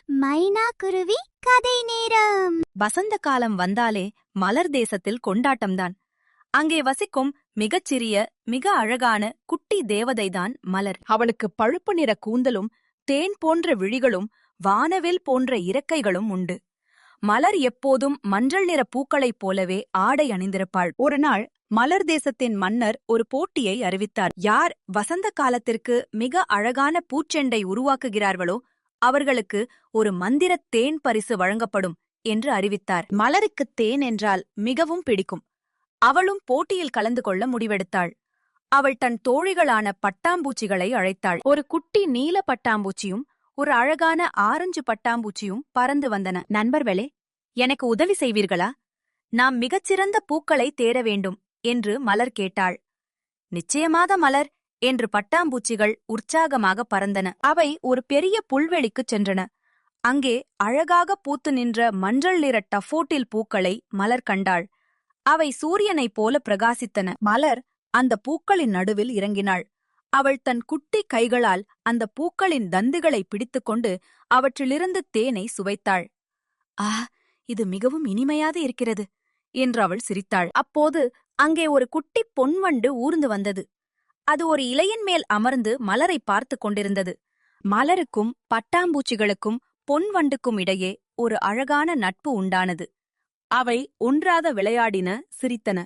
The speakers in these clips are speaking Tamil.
மைனா குருவி கதை நேரம். வசந்த காலம் வந்தாலே மலர் தேசத்தில் கொண்டாட்டம்தான். அங்கே வசிக்கும் மிகச்சிறிய மிக அழகான குட்டி தேவதைதான் மலர். அவளுக்கு பழுப்பு நிற கூந்தலும் தேன் போன்ற விழிகளும் வானவில் போன்ற இறக்கைகளும் உண்டு. மலர் எப்போதும் மஞ்சள் நிற பூக்களைப் போலவே ஆடை அணிந்திருப்பாள். ஒரு நாள் மலர் தேசத்தின் மன்னர் ஒரு போட்டியை அறிவித்தார். யார் வசந்த காலத்திற்கு மிக அழகான பூச்செண்டை உருவாக்குகிறார்களோ அவர்களுக்கு ஒரு மந்திரத் தேன் பரிசு வழங்கப்படும் என்று அறிவித்தார். மலருக்கு தேன் என்றால் மிகவும் பிடிக்கும். அவளும் போட்டியில் கலந்து கொள்ள முடிவெடுத்தாள். அவள் தன் தோழிகளான பட்டாம்பூச்சிகளை அழைத்தாள். ஒரு குட்டி நீல பட்டாம்பூச்சியும் ஒரு அழகான ஆரஞ்சு பட்டாம்பூச்சியும் பறந்து வந்தன. நண்பர்களே, எனக்கு உதவி செய்வீர்களா? நாம் மிகச்சிறந்த பூக்களை தேட வேண்டும் என்று மலர் கேட்டாள். நிச்சயமாக மலர் என்று பட்டாம்பூச்சிகள் உற்சாகமாக பறந்தன. அவை ஒரு பெரிய புல்வெளிக்குச் சென்றன. அங்கே அழகாக பூத்து நின்ற மஞ்சள் நிற டஃபோட்டில் பூக்களை மலர் கண்டாள். அவை சூரியனைப் போல பிரகாசித்தன. மலர் அந்த பூக்களின் நடுவில் இறங்கினாள். அவள் தன் குட்டி கைகளால் அந்த பூக்களின் தந்துகளை பிடித்துக்கொண்டு அவற்றிலிருந்து தேனை சுவைத்தாள். ஆ, இது மிகவும் இனிமையாக இருக்கிறது என்று அவள் சிரித்தாள். அப்போது அங்கே ஒரு குட்டி பொன்வண்டு ஊர்ந்து வந்தது. அது ஒரு இலையின் மேல் அமர்ந்து மலரை பார்த்து கொண்டிருந்தது. மலருக்கும் பட்டாம்பூச்சிகளுக்கும் பொன்வண்டுக்கும் இடையே ஒரு அழகான நட்பு உண்டானது. அவை ஒன்றாக விளையாடின, சிரித்தன.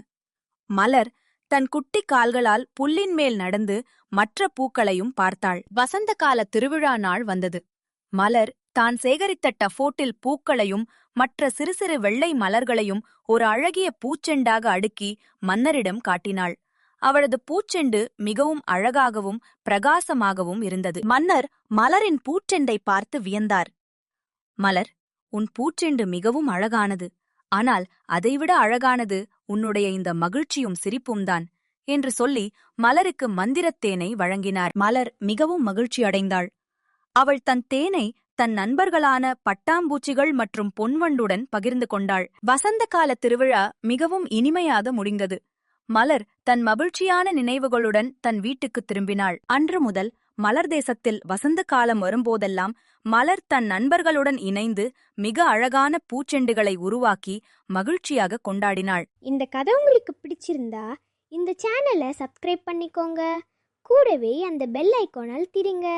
மலர் தன் குட்டி கால்களால் புல்லின் மேல் நடந்து மற்ற பூக்களையும் பார்த்தாள். வசந்த கால திருவிழா நாள் வந்தது. மலர் தான் சேகரித்த டஃபோட்டில் பூக்களையும் மற்ற சிறு சிறு வெள்ளை மலர்களையும் ஒரு அழகிய பூச்செண்டாக அடுக்கி மன்னரிடம் காட்டினாள். அவளது பூச்செண்டு மிகவும் அழகாகவும் பிரகாசமாகவும் இருந்தது. மன்னர் மலரின் பூச்செண்டை பார்த்து வியந்தார். மலர், உன் பூச்செண்டு மிகவும் அழகானது. ஆனால் அதைவிட அழகானது உன்னுடைய இந்த மகிழ்ச்சியும் சிரிப்பும்தான் என்று சொல்லி மலருக்கு மந்திரத்தேனை வழங்கினார். மலர் மிகவும் மகிழ்ச்சி அடைந்தாள். அவள் தன் தேனை தன் நண்பர்களான பட்டாம்பூச்சிகள் மற்றும் பொன்வண்டுடன் பகிர்ந்து கொண்டாள். வசந்த கால திருவிழா மிகவும் இனிமையாக முடிந்தது. மலர் தன் மகிழ்ச்சியான நினைவுகளுடன் தன் வீட்டுக்குத் திரும்பினாள். அன்று முதல் மலர் தேசத்தில் வசந்த காலம் வரும்போதெல்லாம் மலர் தன் நண்பர்களுடன் இணைந்து மிக அழகான பூச்செண்டுகளை உருவாக்கி மகிழ்ச்சியாக கொண்டாடினாள். இந்த கதை உங்களுக்கு பிடிச்சிருந்தா இந்த சேனலை சப்ஸ்கிரைப் பண்ணிக்கோங்க. கூடவே அந்த பெல் ஐகானை அழுத்திடுங்க.